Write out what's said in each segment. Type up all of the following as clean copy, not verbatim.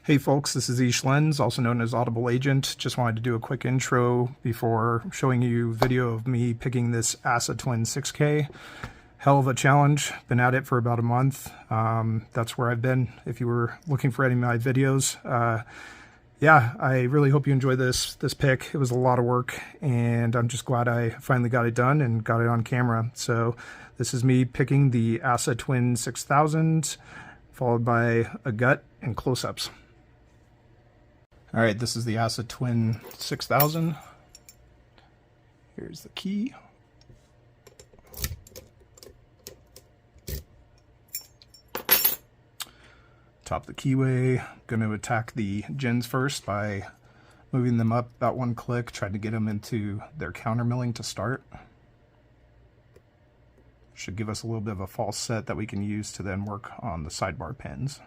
Hey folks, this is Ish Lenz, also known as Audible Agent. Just wanted to do a quick intro before showing you video of me picking this ASSA Twin 6K. Hell of a challenge. Been at it for about a month. That's where I've been if you were looking for any of my videos. Yeah, I really hope you enjoy this pick. It was a lot of work, and I'm just glad I finally got it done and got it on camera. So this is me picking the ASSA Twin 6000, followed by a gut and close-ups. All right, this is the ASSA Twin 6000. Here's the key. Top the keyway. Going to attack the gins first by moving them up about one click, trying to get them into their counter milling to start. Should give us a little bit of a false set that we can use to then work on the sidebar pins.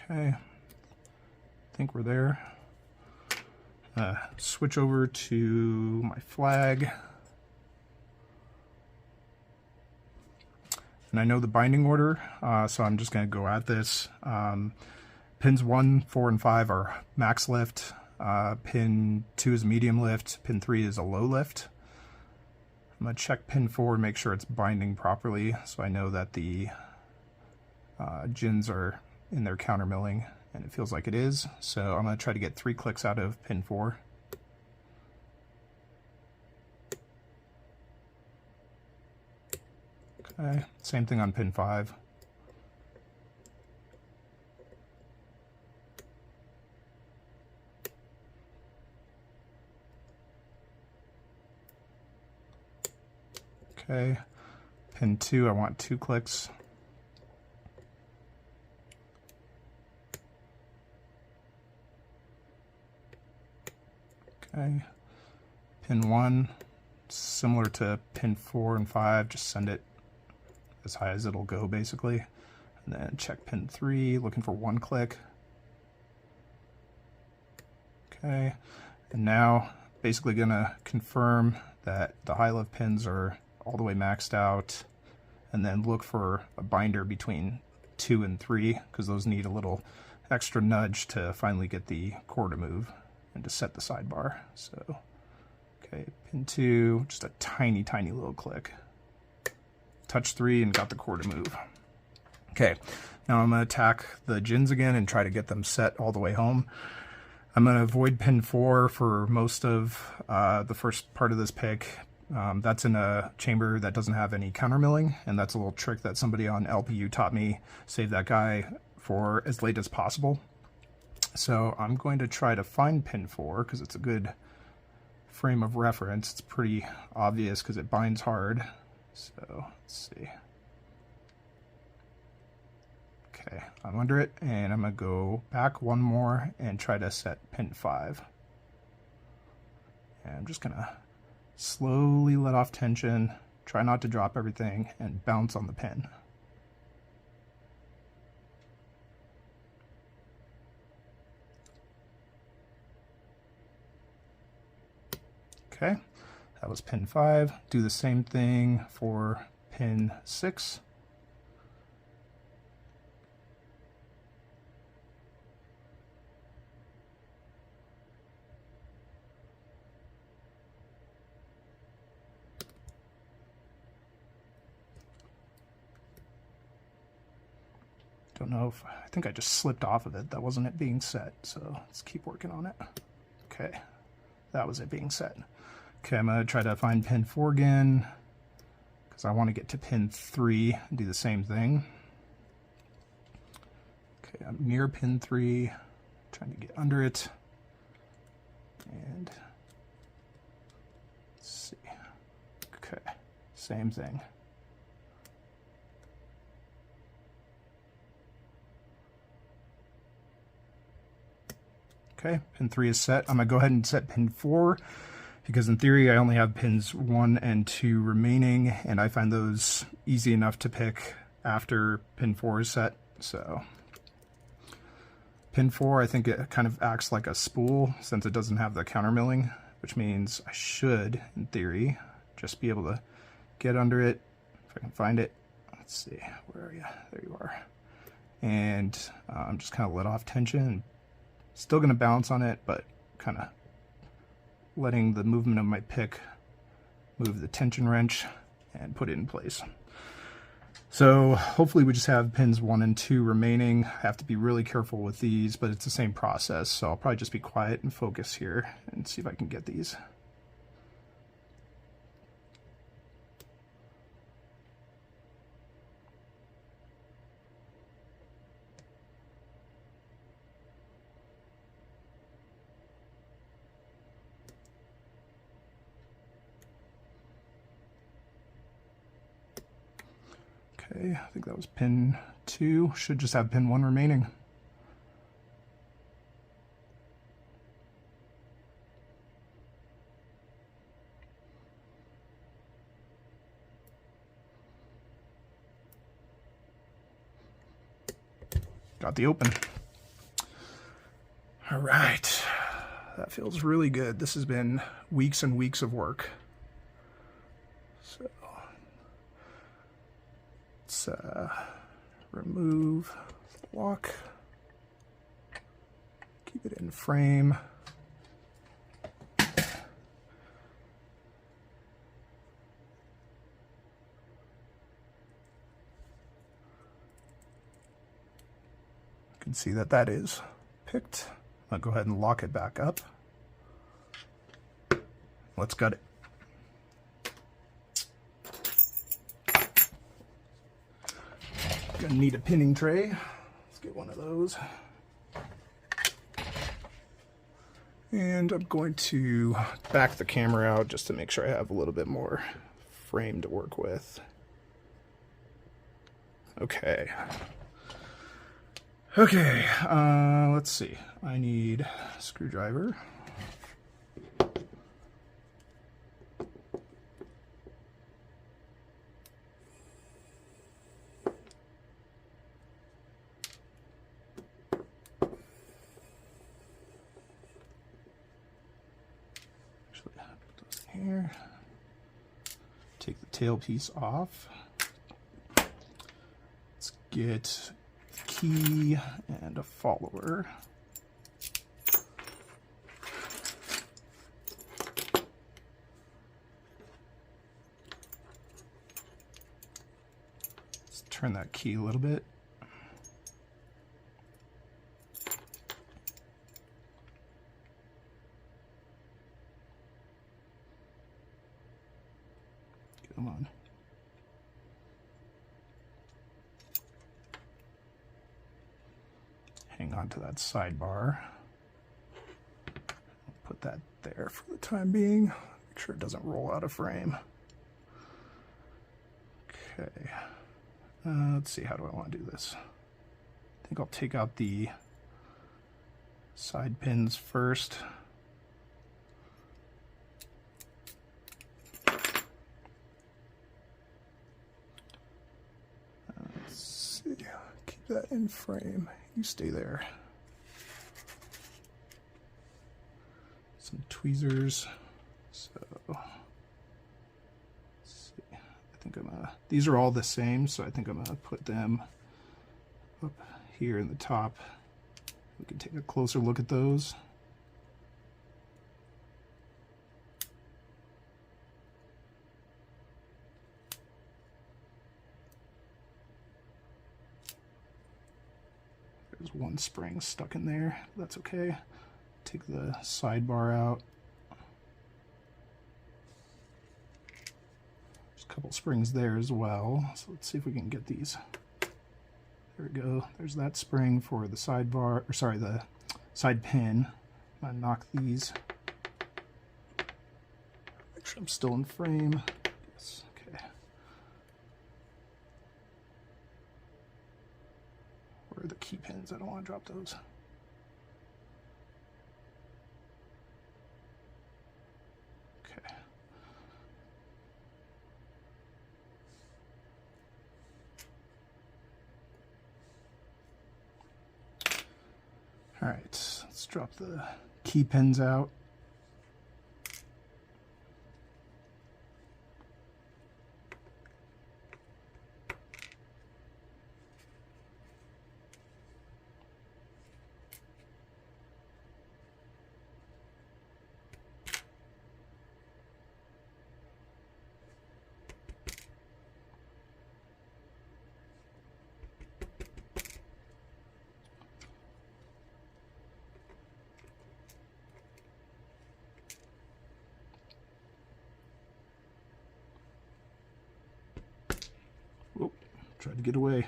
Okay, I think we're there. Switch over to my flag. And I know the binding order, so I'm just going to go at this. Pins 1, 4, and 5 are max lift. Pin 2 is medium lift. Pin 3 is a low lift. I'm going to check pin 4 and make sure it's binding properly, so I know that the gins are in their counter milling, and it feels like it is. So I'm going to try to get 3 clicks out of pin 4. Okay, same thing on pin 5. Okay, pin 2, I want 2 clicks. Okay, pin 1, similar to pin 4 and 5, just send it as high as it'll go basically. And then check pin 3, looking for 1 click. Okay, and now basically gonna confirm that the high lift pins are all the way maxed out, and then look for a binder between 2 and 3, because those need a little extra nudge to finally get the core to move and to set the sidebar. So, okay, pin 2, just a tiny little click. Touch 3 and got the core to move. Okay, now I'm going to attack the gins again and try to get them set all the way home. I'm going to avoid pin 4 for most of the first part of this pick. That's in a chamber that doesn't have any counter milling, and that's a little trick that somebody on LPU taught me. Save that guy for as late as possible. So I'm going to try to find pin 4 because it's a good frame of reference. It's pretty obvious because it binds hard. So let's see. Okay, I'm under it, and I'm going to go back one more and try to set pin 5. And I'm just going to slowly let off tension, try not to drop everything, and bounce on the pin. Okay, that was pin 5. Do the same thing for pin 6. Don't know if, I think I just slipped off of it. That wasn't it being set, so let's keep working on it. Okay, that was it being set. Okay, I'm going to try to find pin 4 again, because I want to get to pin 3 and do the same thing. Okay, I'm near pin 3, trying to get under it. And let's see. Okay, same thing. Okay, pin 3 is set. I'm going to go ahead and set pin 4 because in theory I only have pins 1 and 2 remaining, and I find those easy enough to pick after pin 4 is set. So pin 4, I think it kind of acts like a spool since it doesn't have the counter milling, which means I should, in theory, just be able to get under it, if I can find it. Let's see, where are you? There you are. And I'm just kind of let off tension. Still going to bounce on it, but kind of letting the movement of my pick move the tension wrench and put it in place. So hopefully we just have pins 1 and 2 remaining. I have to be really careful with these, but it's the same process, so I'll probably just be quiet and focus here and see if I can get these. Okay, I think that was pin 2. Should just have pin 1 remaining. Got the open. All right, that feels really good. This has been weeks and weeks of work. So let's remove the lock, keep it in frame. You can see that that is picked. I'll go ahead and lock it back up. Let's gut it. Gonna need a pinning tray. Let's get one of those. And I'm going to back the camera out just to make sure I have a little bit more frame to work with. Okay. Okay, let's see. I need a screwdriver. Actually, put those in here. Take the tailpiece off. Let's get key and a follower. Let's turn that key a little bit. Come on. Hang on to that sidebar. I'll put that there for the time being. Make sure it doesn't roll out of frame. Okay. Let's see, how do I want to do this? I think I'll take out the side pins first. Let's see. Keep that in frame. You stay there. Some tweezers. So let's see. I think I'm gonna, these are all the same, so I think I'm gonna put them up here in the top. We can take a closer look at those. There's one spring stuck in there. That's okay. Take the sidebar out. There's a couple springs there as well. So let's see if we can get these. There we go. There's that spring for the sidebar, or sorry, the side pin. I'm gonna knock these. Make sure I'm still in frame. Yes, okay. Where are the key pins? I don't want to drop those. All right, let's drop the key pins out. Oh, tried to get away.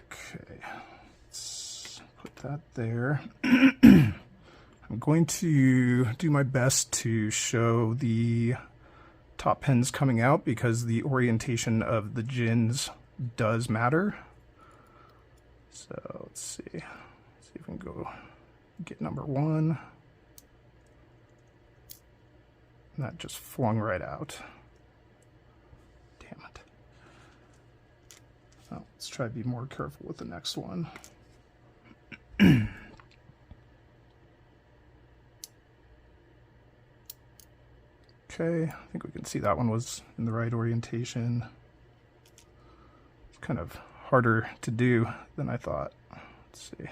Okay, let's put that there. I'm going to do my best to show the top pins coming out because the orientation of the gins does matter. So let's see if we can go get number 1. And that just flung right out. Damn it. Well, let's try to be more careful with the next one. Okay, I think we can see that one was in the right orientation. It's kind of harder to do than I thought. Let's see.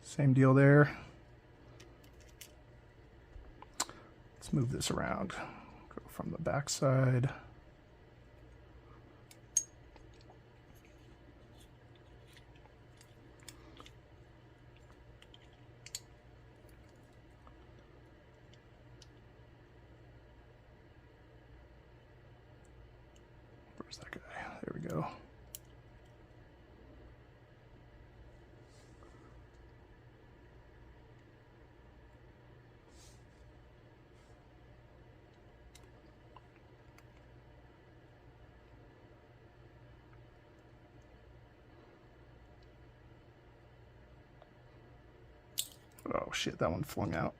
Same deal there. Let's move this around. Go from the back side. Where's that guy? There we go. Oh shit, that one flung out.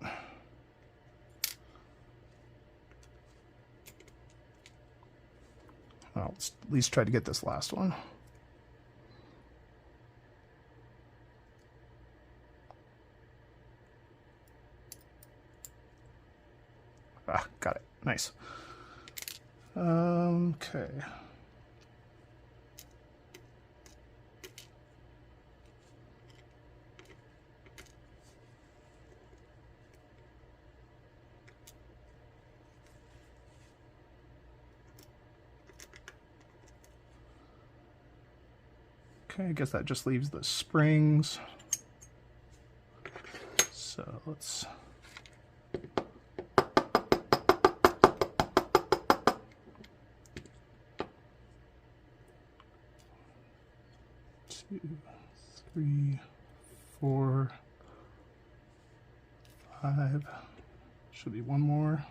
Well, let's at least try to get this last one. Ah, got it. Nice. Okay. Okay, I guess that just leaves the springs. So let's two, 3, 4, 5. Should be one more.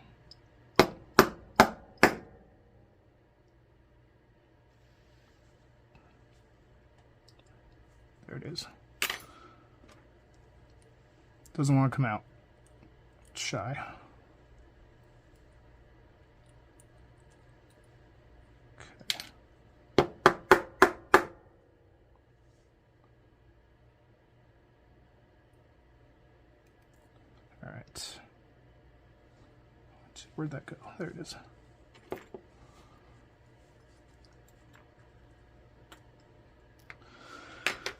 There it is. Doesn't want to come out. It's shy. Okay. All right. Where'd that go? There it is.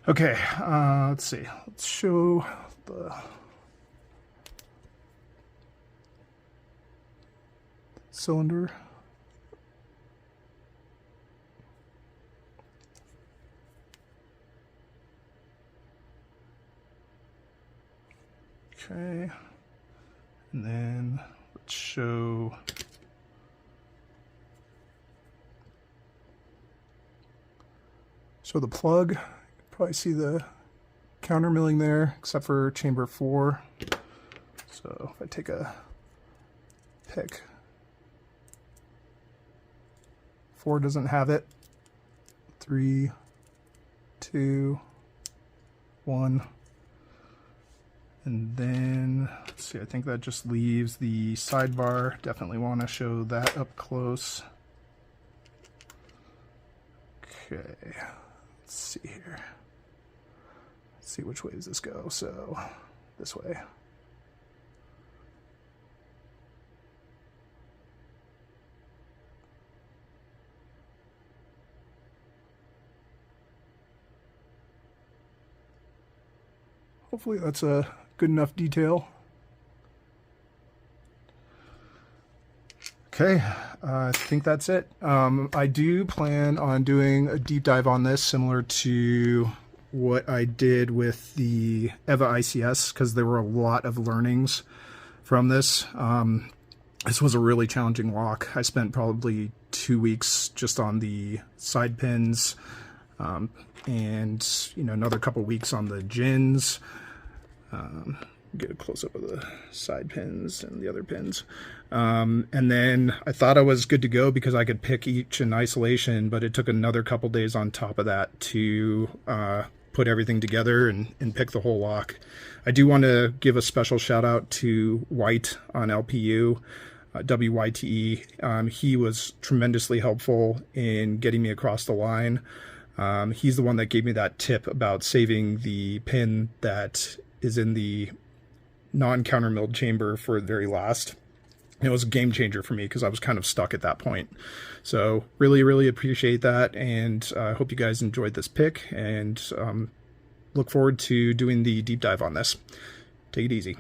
Okay, let's see. Let's show the cylinder. Okay, and then let's show the plug. Probably see the counter milling there, except for chamber 4. So if I take a pick, 4 doesn't have it. 3, 2, 1. And then, let's see, I think that just leaves the sidebar. Definitely want to show that up close. Okay, let's see here. Let's see which way does this go. So, this way. Hopefully that's a good enough detail. Okay, I think that's it. I do plan on doing a deep dive on this, similar to what I did with the EVVA ICS, because there were a lot of learnings from this. This was a really challenging lock. I spent probably 2 weeks just on the side pins, and another couple weeks on the gins. Get a close-up of the side pins and the other pins. And then I thought I was good to go because I could pick each in isolation, but it took another couple days on top of that to put everything together and pick the whole lock. I do want to give a special shout out to Wyte on LPU, WYTE. He was tremendously helpful in getting me across the line. He's the one that gave me that tip about saving the pin that is in the non-counter milled chamber for the very last. It was a game changer for me because I was kind of stuck at that point. So really appreciate that, and I hope you guys enjoyed this pick, and look forward to doing the deep dive on this. Take it easy.